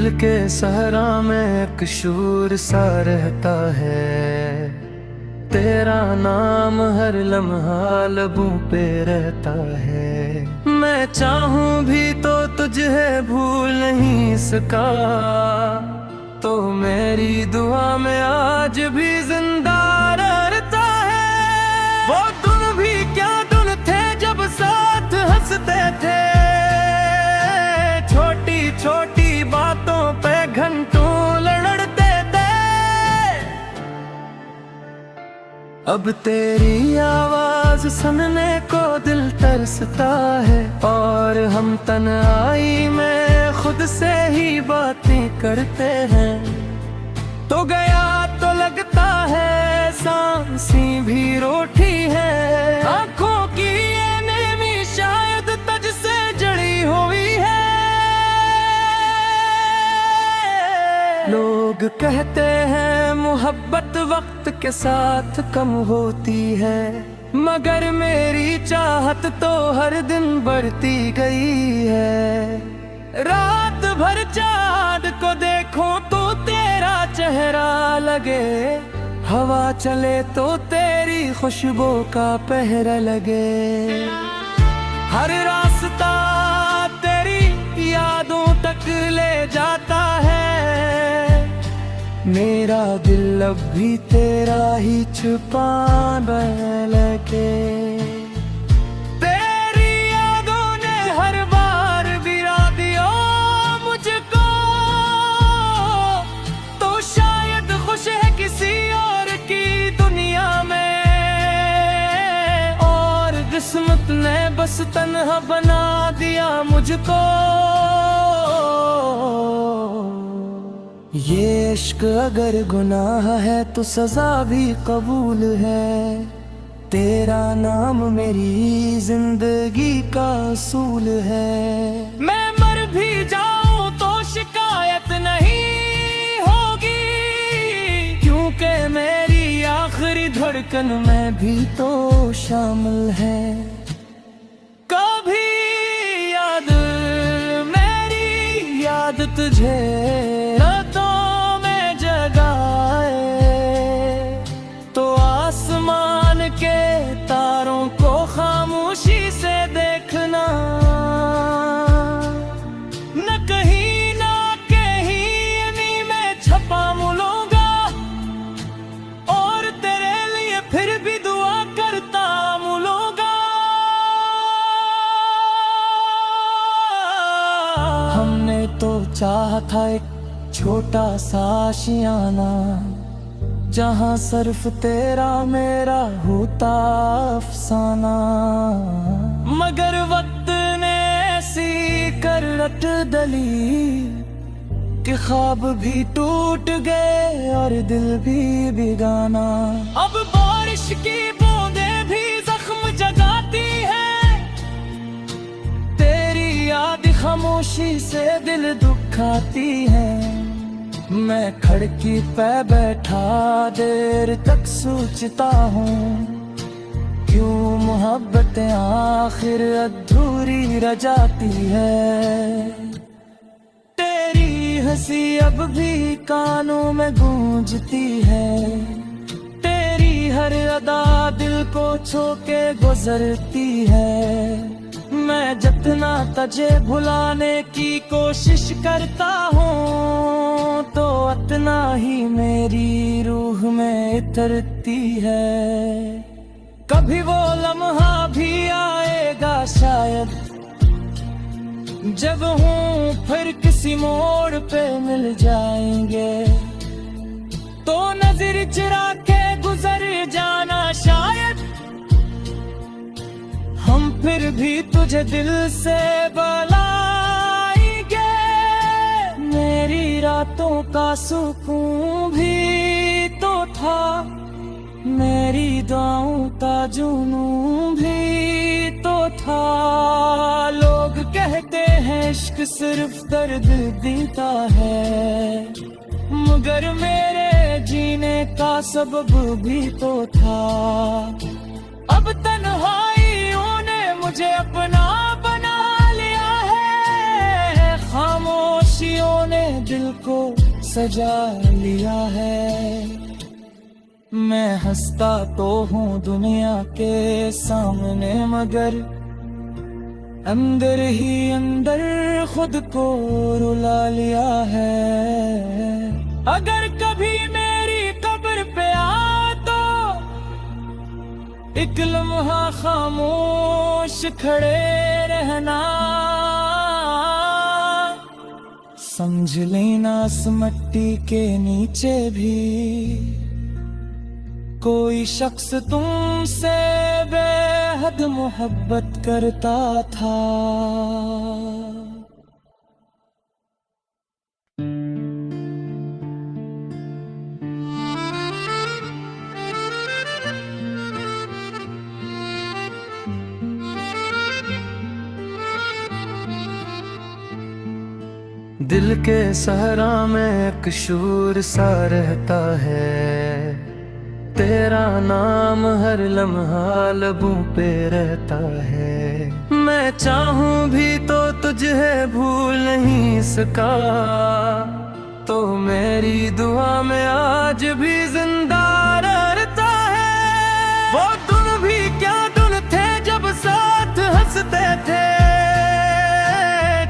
दिल के सहरा में एक शूर सा रहता है, तेरा नाम हर लम्हा लबों पे रहता है। मैं चाहूं भी तो तुझे भूल नहीं सका, तो मेरी दुआ में आज भी जिंदा रहता है। वो दिन भी क्या दिन थे जब साथ हंसते थे, छोटी छोटी बातों पे घंटों लड़ते थे। अब तेरी आवाज सुनने को दिल तरसता है, और हम तन्हाई में खुद से ही बातें करते हैं। तो गया तो लगता है सांसें भी रोटी है, आंखों की ये नेमी शायद तुझ से जड़ी हुई है। लोग कहते हैं मोहब्बत वक्त के साथ कम होती है, मगर मेरी चाहत तो हर दिन बढ़ती गई है। रात भर चाँद को देखूं तो तेरा चेहरा लगे, हवा चले तो तेरी खुशबू का पहरा लगे। हर रास्ता तेरी यादों तक ले जाता है, मेरा दिल अब भी तेरा ही छुपाने लगे। तेरी यादों ने हर बार गिरा दिया मुझको, तो शायद खुश है किसी और की दुनिया में, और किस्मत ने बस तन्हा बना दिया मुझको। ये इश्क अगर गुनाह है तो सजा भी कबूल है, तेरा नाम मेरी जिंदगी का असूल है। मैं मर भी जाऊं तो शिकायत नहीं होगी, क्योंकि मेरी आखिरी धड़कन में भी तो शामिल है। कभी याद मेरी याद तुझे तारों को खामोशी से देखना, न कहीं ना कहीं में छपा मिलूंगा, और तेरे लिए फिर भी दुआ करता मिलूंगा। हमने तो चाहा था एक छोटा सा आशियाना, जहाँ सिर्फ तेरा मेरा होता अफसाना, मगर वक्त ने ऐसी करवट डली कि ख्वाब भी टूट गए और दिल भी बेगाना। अब बारिश की बूंदें भी जख्म जगाती है, तेरी याद खामोशी से दिल दुखाती है। मैं खिड़की पे बैठा देर तक सोचता हूँ, क्यों मोहब्बतें आखिर अधूरी रह जाती है। तेरी हंसी अब भी कानों में गूंजती है, तेरी हर अदा दिल को छू के गुजरती है। मैं जितना तुझे भुलाने की कोशिश करता हूँ, तो उतना ही मेरी रूह में इतरती है। कभी वो लम्हा भी आएगा शायद, जब हूँ फिर किसी मोड़ पे मिल जाएंगे, तो नजर चुरा के गुजर जाना शायद। हम फिर भी तुझे दिल से बुलाएंगे, मेरी रातों का सुकून भी तो था, मेरी दुआओं का जुनून भी तो था। लोग कहते हैं इश्क सिर्फ दर्द देता है, मगर मेरे जीने का सबब भी तो था। अब तन्हाइयों ने मुझे अपना बना लिया है, खामोश खुशियों ने दिल को सजा लिया है। मैं हंसता तो हूँ दुनिया के सामने, मगर अंदर ही अंदर खुद को रुला लिया है। अगर कभी मेरी कब्र पे आ तो एक लम्हा खामोश खड़े रहना, समझ लेना इस मिट्टी के नीचे भी कोई शख्स तुमसे बेहद मोहब्बत करता था। दिल के सहरा में एक शूर सा रहता है, तेरा नाम हर लम्हा लबों पे रहता है। मैं चाहूं भी तो तुझे भूल नहीं सका, तो मेरी दुआ में आज भी जिंदा रहता है। वो दिन भी क्या दिन थे जब साथ हंसते थे,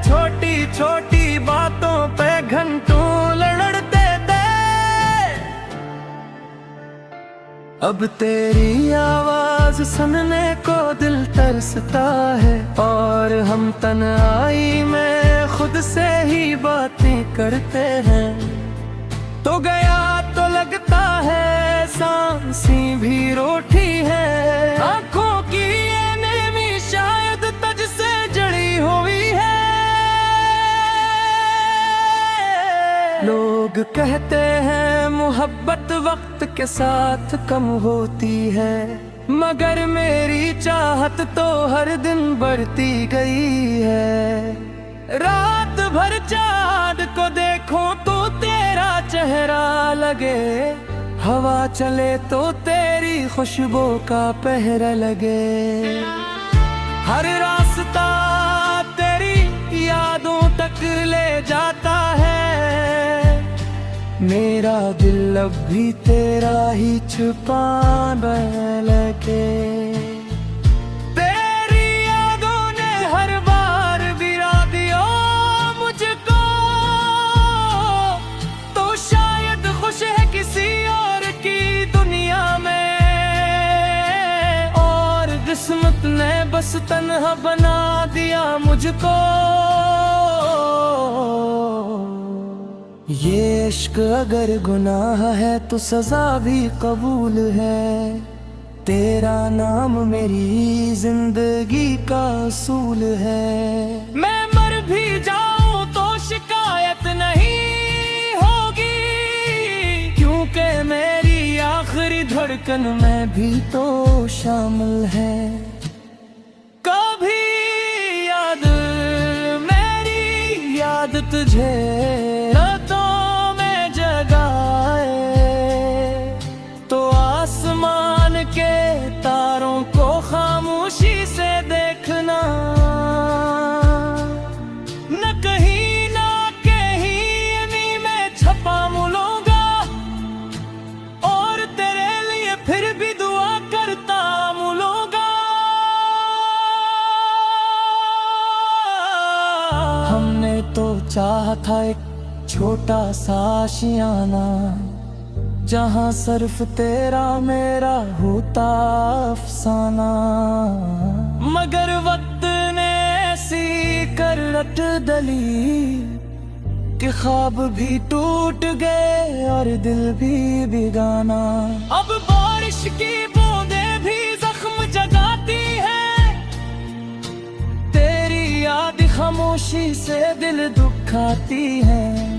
छोटी छोटी बातों पे घंटों लड़ते थे। अब तेरी आवाज सुनने को दिल तरसता है, और हम तन्हाई में खुद से ही बातें करते हैं। तो गया तो लगता है सांसें भी रूठी है, आंखों की ये नेमी शायद तुझ से जड़ी हुई है। लोग कहते हैं मोहब्बत वक्त के साथ कम होती है, मगर मेरी चाहत तो हर दिन बढ़ती गई है। रात भर चाँद को देखो तो तेरा चेहरा लगे, हवा चले तो तेरी खुशबू का पहरा लगे। हर रास्ता तेरी यादों तक ले जाता है, मेरा दिल अब भी तेरा ही छुपाने लगे। तेरी यादों ने हर बार गिरा दिया मुझको, तो शायद खुश है किसी और की दुनिया में, और किस्मत ने बस तन्हा बना दिया मुझको। ये इश्क अगर गुनाह है तो सजा भी कबूल है, तेरा नाम मेरी जिंदगी का असूल है। मैं मर भी जाऊं तो शिकायत नहीं होगी, क्योंकि मेरी आखिरी धड़कन में भी तो शामिल है। कभी याद मेरी याद तुझे रातों में जगाए, तो आसमान के तारों को खामोशी से देखना, न कहीं ना कहीं इन्हीं में छपा मिलूंगा, और तेरे लिए फिर भी दुआ करता मिलूंगा। हमने तो चाहा था एक छोटा सा आशियाना, जहाँ सिर्फ तेरा मेरा होता अफसाना, मगर वक्त ने ऐसी करवट डली कि ख्वाब भी टूट गए और दिल भी बेगाना। अब बारिश की बूंदें भी जख्म जगाती है, तेरी याद खामोशी से दिल दुखाती है।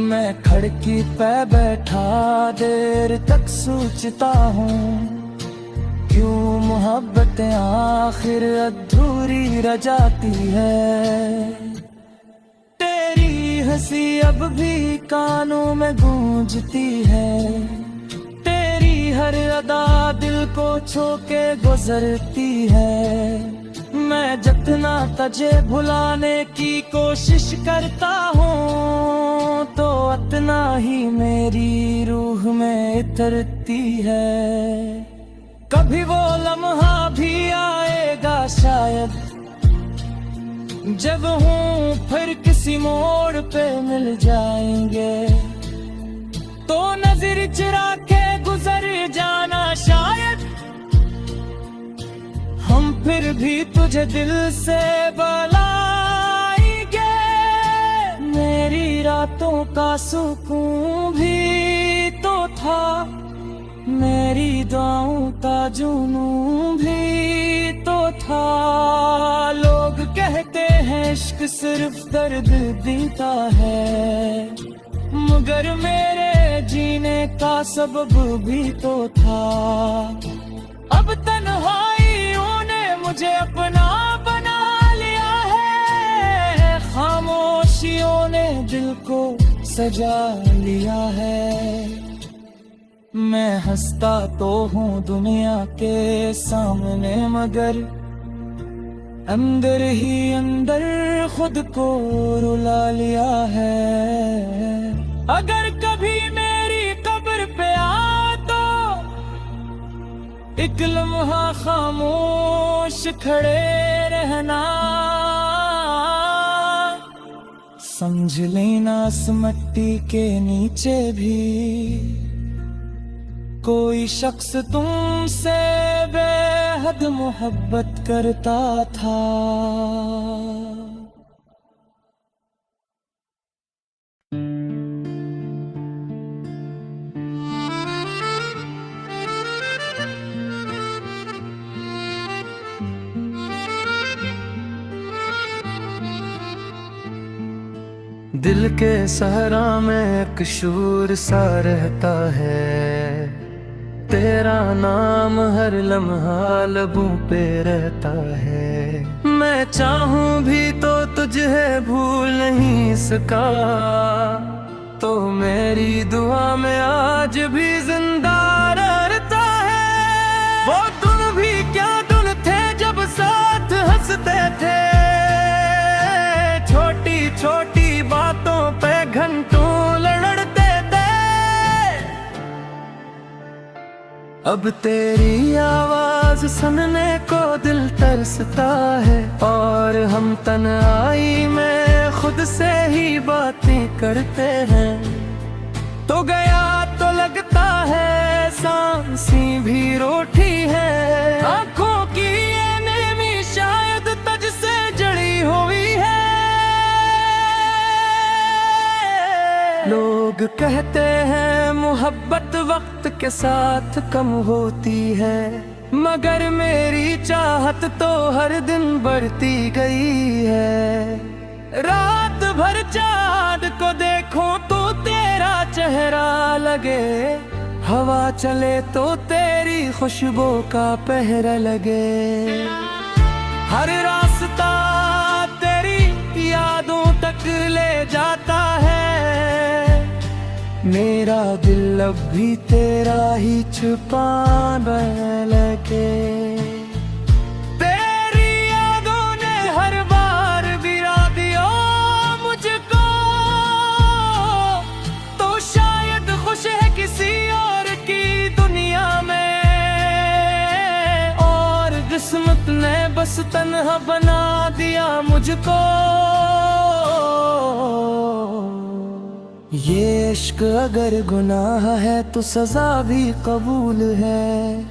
मैं खिड़की पे बैठा देर तक सोचता हूँ, क्यों मोहब्बतें आखिर अधूरी रह जाती है। तेरी हंसी अब भी कानों में गूंजती है, तेरी हर अदा दिल को छू के गुजरती है। मैं जितना तुझे भुलाने की कोशिश करता हूँ तो उतना ही मेरी रूह में इतरती है। कभी वो लम्हा भी आएगा शायद जब हूँ फिर किसी मोड़ पे मिल जाएंगे, तो नजर चुरा के गुजर जाना शायद हम फिर भी तुझे दिल से बुलाएंगे। मेरी रातों का सुकून भी तो था, मेरी दुआओं का जुनून भी तो था। लोग कहते हैं इश्क सिर्फ दर्द देता है, मगर मेरे जीने का सबब भी तो था। अब तन्हाइयों ने मुझे अपना बना लिया है, खामोशियों ने दिल को सजा लिया है। मैं हंसता तो हूँ दुनिया के सामने, मगर अंदर ही अंदर खुद को रुला लिया है। अगर कभी मेरी कब्र पे आ तो एक लम्हा खामोश खड़े रहना, समझ लेना इस मिट्टी के नीचे भी कोई शख्स तुमसे बेहद मोहब्बत करता था। दिल के सहरा में एक शूर सा रहता है, तेरा नाम हर लम्हा लबों पे रहता है। मैं चाहूं भी तो तुझे भूल नहीं सका, तो मेरी दुआ में आज भी जिंदा रहता है। वो दिन भी क्या दिन थे जब साथ हंसते थे, छोटी छोटी बातों पे घंटों लड़ते थे। अब तेरी आवाज सुनने को दिल तरसता है, और हम तन्हाई में खुद से ही बातें करते हैं। तो गया तो लगता है सांसें भी रोटी है, आंखों की ये नेमी शायद तुझसे जड़ी हुई है। लोग कहते हैं मोहब्बत वक्त के साथ कम होती है, मगर मेरी चाहत तो हर दिन बढ़ती गई है। रात भर चाँद को देखूं तो तेरा चेहरा लगे, हवा चले तो तेरी खुशबू का पहरा लगे। हर रास्ता तेरी यादों तक ले जाता है, मेरा दिल अब भी तेरा ही छुपाने लगे। तेरी यादों ने हर बार गिरा दिया मुझको, तो शायद खुश है किसी और की दुनिया में, और किस्मत ने बस तन्हा बना दिया मुझको। ये इश्क अगर गुनाह है तो सजा भी कबूल है,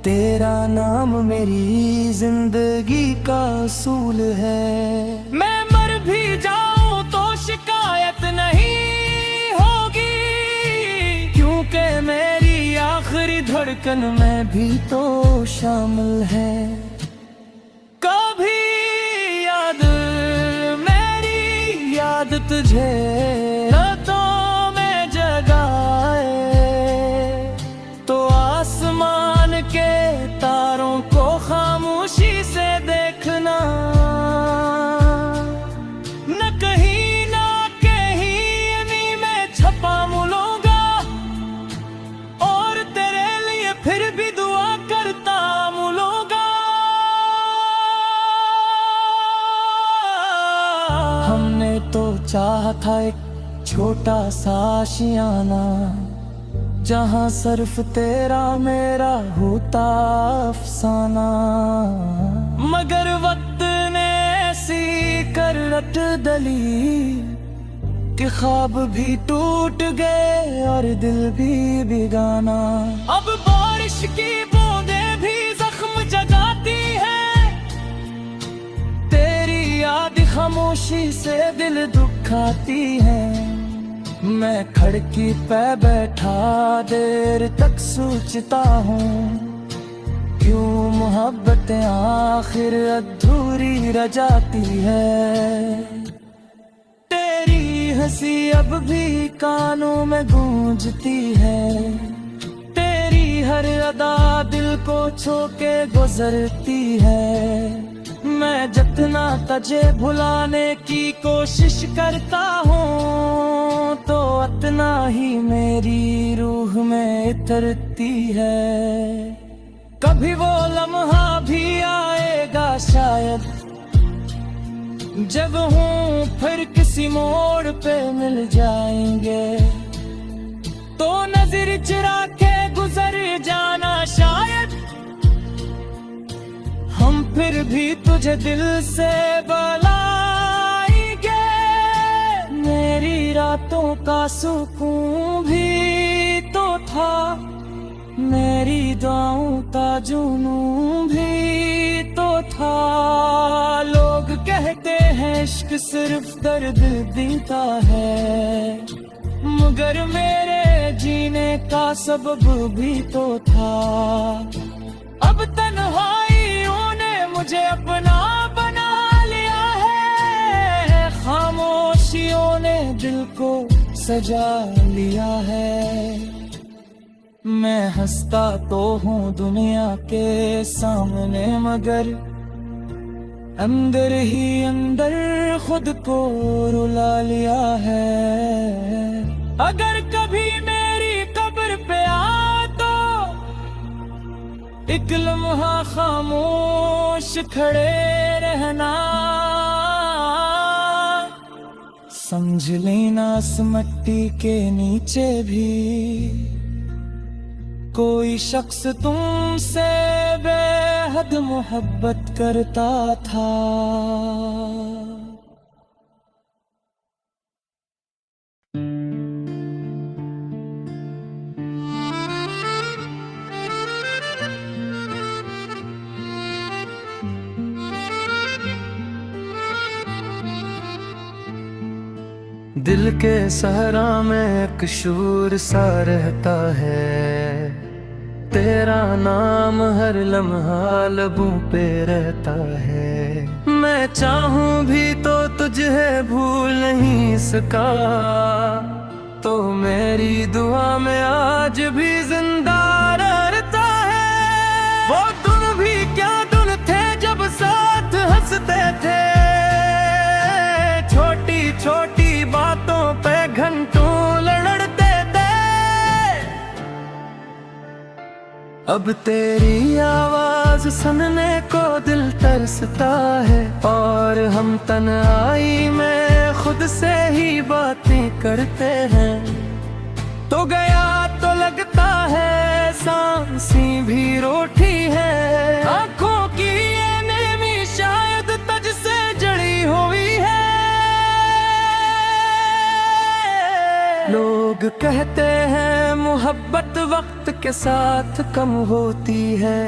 तेरा नाम मेरी जिंदगी का असूल है। मैं मर भी जाऊं तो शिकायत नहीं होगी, क्योंकि मेरी आखिरी धड़कन में भी तो शामिल है। कभी याद मेरी याद तुझे तारों को खामोशी से देखना, न कहीं ना कहीं में छपा मिलूंगा, और तेरे लिए फिर भी दुआ करता मिलूंगा। था एक छोटा सा आशियाना, जहाँ सिर्फ तेरा मेरा होता अफसाना। मगर वक्त ने ऐसी करवट डली कि ख्वाब भी टूट गए और दिल भी बेगाना। अब बारिश की बूंदें भी जख्म जगाती है, तेरी याद खामोशी से दिल दुखाती है। मैं खिड़की पे बैठा देर तक सोचता हूँ, क्यों मोहब्बतें आखिर अधूरी रह जाती है। तेरी हंसी अब भी कानों में गूंजती है, तेरी हर अदा दिल को छू के गुजरती है। मैं जितना तुझे भुलाने की कोशिश करता हूँ, तो उतना ही मेरी रूह में इतरती है। कभी वो लम्हा भी आएगा शायद, जब हूँ फिर किसी मोड़ पे मिल जाएंगे, तो नजर चुरा के गुजर जाना शायद। हम फिर भी तुझे दिल से बुलाएंगे, मेरी रातों का सुकून भी तो था, मेरी दुआओं का जुनून भी तो था। लोग कहते हैं इश्क सिर्फ दर्द देता है, मगर मेरे जीने का सबब भी तो था। अब तन्हाइयों ने मुझे अपना बना लिया है, खामोशियों ने दिल को सजा लिया है। मैं हंसता तो हूँ दुनिया के सामने, मगर अंदर ही अंदर खुद को रुला लिया है। अगर कभी मेरी कब्र पे आ तो एक लम्हा खामोश खड़े रहना, समझ लेना इस मिट्टी के नीचे भी कोई शख्स तुमसे बेहद मोहब्बत करता था। दिल के सहरा में एक शूर सा रहता है, तेरा नाम हर लम्हा लबों पे रहता है। मैं चाहूं भी तो तुझे भूल नहीं सका, तो मेरी दुआ में आज भी जिंदा रहता है। वो दिन भी क्या दिन थे जब साथ हंसते थे, छोटी छोटी बातों पे घंटों लड़ते थे। अब तेरी आवाज सुनने को दिल तरसता है, और हम तन्हाई में खुद से ही बातें करते हैं। तो गया तो लगता है सांसी भी रोटी है, आंखों की ये नेमी शायद तुझ से जड़ी हुई है। लोग कहते हैं मोहब्बत वक्त के साथ कम होती है,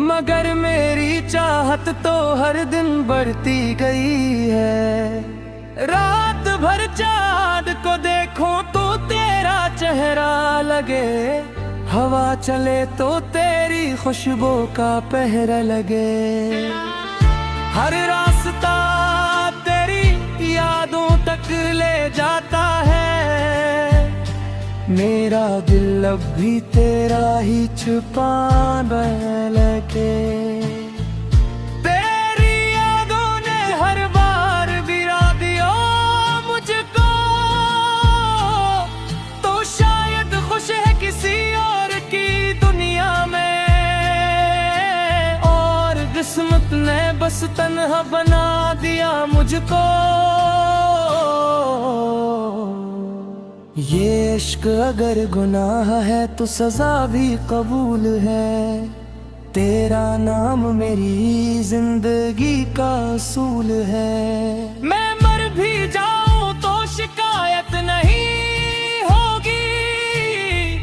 मगर मेरी चाहत तो हर दिन बढ़ती गई है। रात भर चाँद को देखो तो तेरा चेहरा लगे, हवा चले तो तेरी खुशबू का पहरा लगे। हर रास्ता तेरी यादों तक ले जाता है, मेरा दिल अब भी तेरा ही छुपाने लगे। तेरी यादों ने हर बार गिरा दिया मुझको, तो शायद खुश है किसी और की दुनिया में, और किस्मत ने बस तन्हा बना दिया मुझको। ये इश्क अगर गुनाह है तो सजा भी कबूल है। तेरा नाम मेरी जिंदगी का असूल है। मैं मर भी जाऊं तो शिकायत नहीं होगी,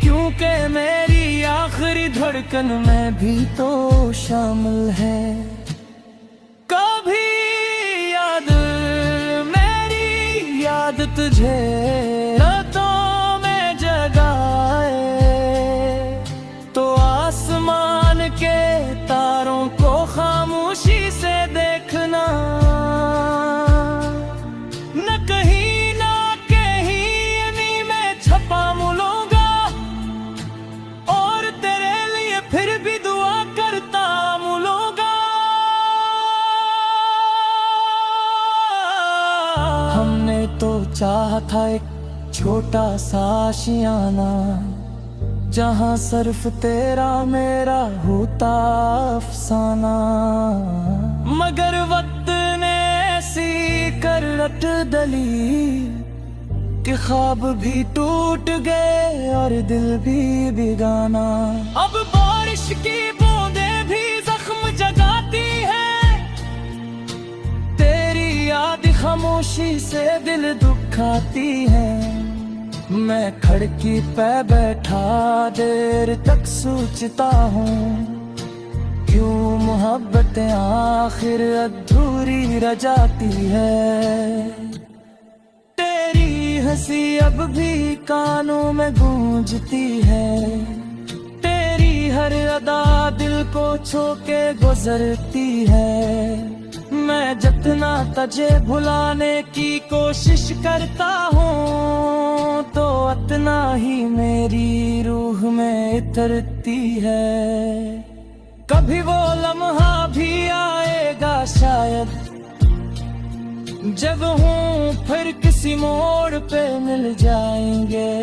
क्योंकि मेरी आखिरी धड़कन में भी तो शामिल है। कभी याद मेरी याद तुझे रातों में जगाए, तो आसमान के तारों को खामोशी से देखना। न कहीं ना कहीं इन्हीं में छपा मिलूंगा, और तेरे लिए फिर भी दुआ करता मिलूंगा। हमने तो चाहा था एक छोटा सा आशियाना, जहाँ सिर्फ तेरा मेरा होता अफसाना। मगर वक्त ने ऐसी करवट डली कि ख्वाब भी टूट गए और दिल भी बेगाना। अब बारिश की बूंदें भी जख्म जगाती है, तेरी याद खामोशी से दिल दुखाती है। मैं खिड़की पे बैठा देर तक सोचता हूँ, क्यों मोहब्बतें आखिर अधूरी रह जाती है। तेरी हंसी अब भी कानों में गूंजती है, तेरी हर अदा दिल को छू के गुजरती है। मैं जितना तुझे भुलाने की कोशिश करता हूँ, तो उतना ही मेरी रूह में इतरती है। कभी वो लम्हा भी आएगा शायद, जब हूँ फिर किसी मोड़ पे मिल जाएंगे,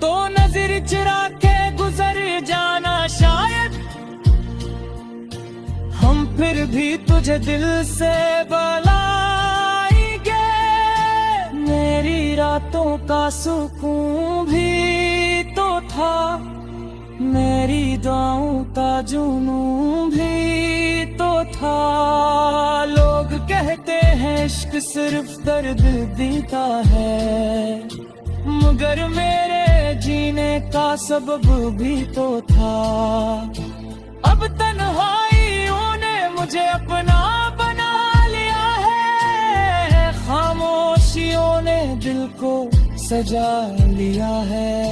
तो नजर चुरा के गुजर जाना शायद। हम फिर भी तुझे दिल से बुलाएंगे, मेरी रातों का सुकून भी तो था, मेरी दुआओं का जुनून भी तो था। लोग कहते हैं इश्क सिर्फ दर्द देता है, मगर मेरे जीने का सबब भी तो था। अब तन्हाइयों ने मुझे अपना बना लिया है, खामोशियों ने दिल को सजा लिया है।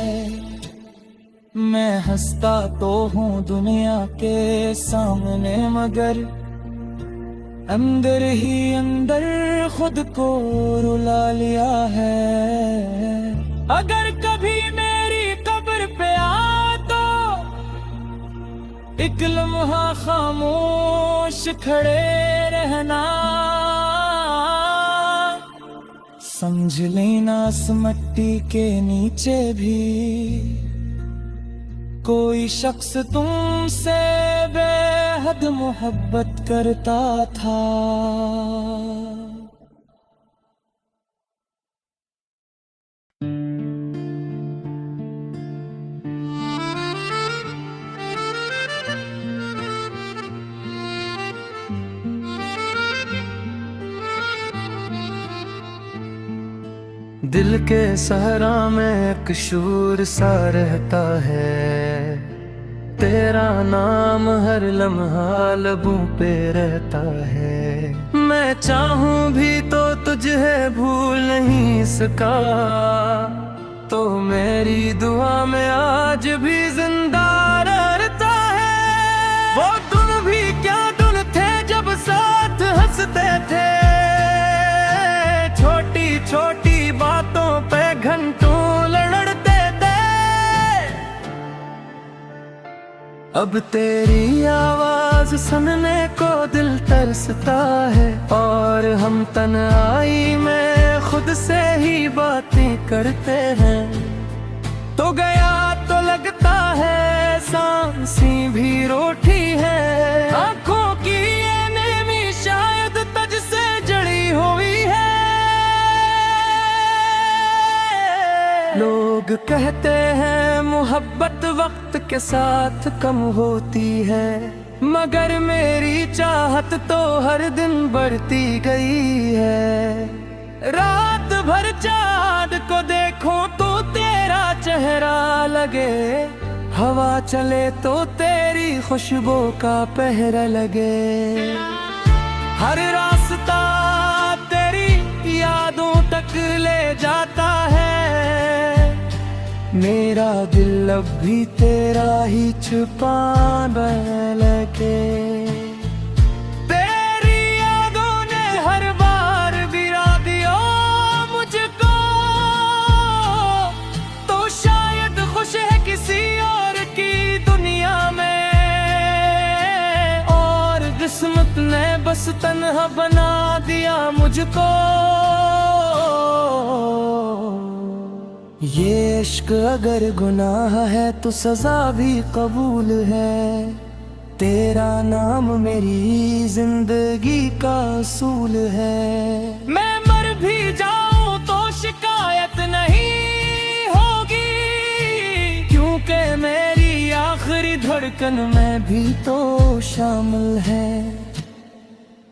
मैं हंसता तो हूँ दुनिया के सामने, मगर अंदर ही अंदर खुद को रुला लिया है। अगर कभी मेरी कब्र पे आ तो एक लम्हा खामोश खड़े रहना, समझ लेना इस मिट्टी के नीचे भी कोई शख्स तुमसे बेहद मोहब्बत करता था। दिल के सहरा में एक शूर सा रहता है, तेरा नाम हर लम्हा लबों पे रहता है। मैं चाहूं भी तो तुझे भूल नहीं सका, तो मेरी दुआ में आज भी जिंदा रहता है। वो दिन भी क्या दिन थे जब साथ हंसते थे, छोटी छोटी बातों पे घंटों लड़ते थे। अब तेरी आवाज सुनने को दिल तरसता है, और हम तन्हाई में खुद से ही बातें करते हैं। तो गया तो लगता है सांसें भी रूठी है, आंखों की ये नेमी शायद तुझसे जड़ी हुई है। लोग कहते हैं मोहब्बत वक्त के साथ कम होती है, मगर मेरी चाहत तो हर दिन बढ़ती गई है। रात भर चाँद को देखूं तो तेरा चेहरा लगे, हवा चले तो तेरी खुशबू का पहरा लगे। हर रास्ता तेरी यादों तक ले जाता है, मेरा दिल अब भी तेरा ही छुपाने लगे। तेरी यादों ने हर बार गिरा दिया मुझको, तो शायद खुश है किसी और की दुनिया में, और किस्मत ने बस तन्हा बना दिया मुझको। ये इश्क अगर गुनाह है तो सजा भी कबूल है, तेरा नाम मेरी जिंदगी का असूल है। मैं मर भी जाऊं तो शिकायत नहीं होगी, क्योंकि मेरी आखिरी धड़कन में भी तो शामिल है।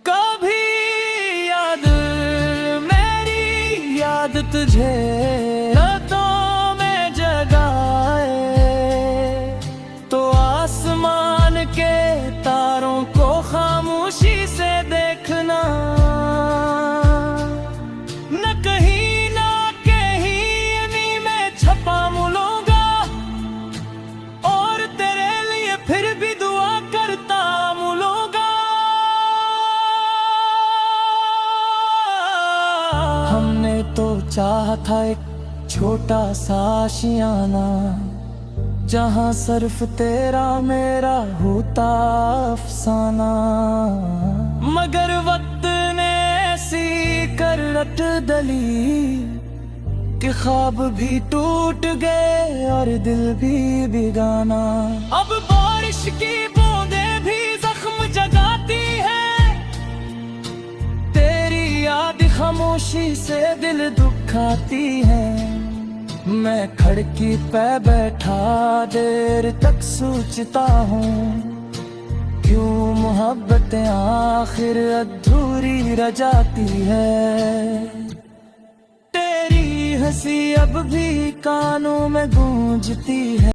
कभी याद मेरी याद तुझे रातों में जगाए, तो आसमान के तारों को खामोशी से देखना, न कहीं ना कहीं इन्हीं में छपा मिलूंगा, और तेरे लिए फिर भी दुआ करता मिलूंगा। हमने तो चाहा था एक छोटा सा आशियाना, जहाँ सिर्फ तेरा मेरा होता अफसाना, मगर वक्त ने ऐसी करवट डली कि ख्वाब भी टूट गए और दिल भी बेगाना। अब बारिश की बूंदें भी जख्म जगाती है, तेरी याद खामोशी से दिल दुखाती है। मैं खिड़की पे बैठा देर तक सोचता हूँ, क्यों मोहब्बतें आखिर अधूरी रह जाती है। तेरी हंसी अब भी कानों में गूंजती है।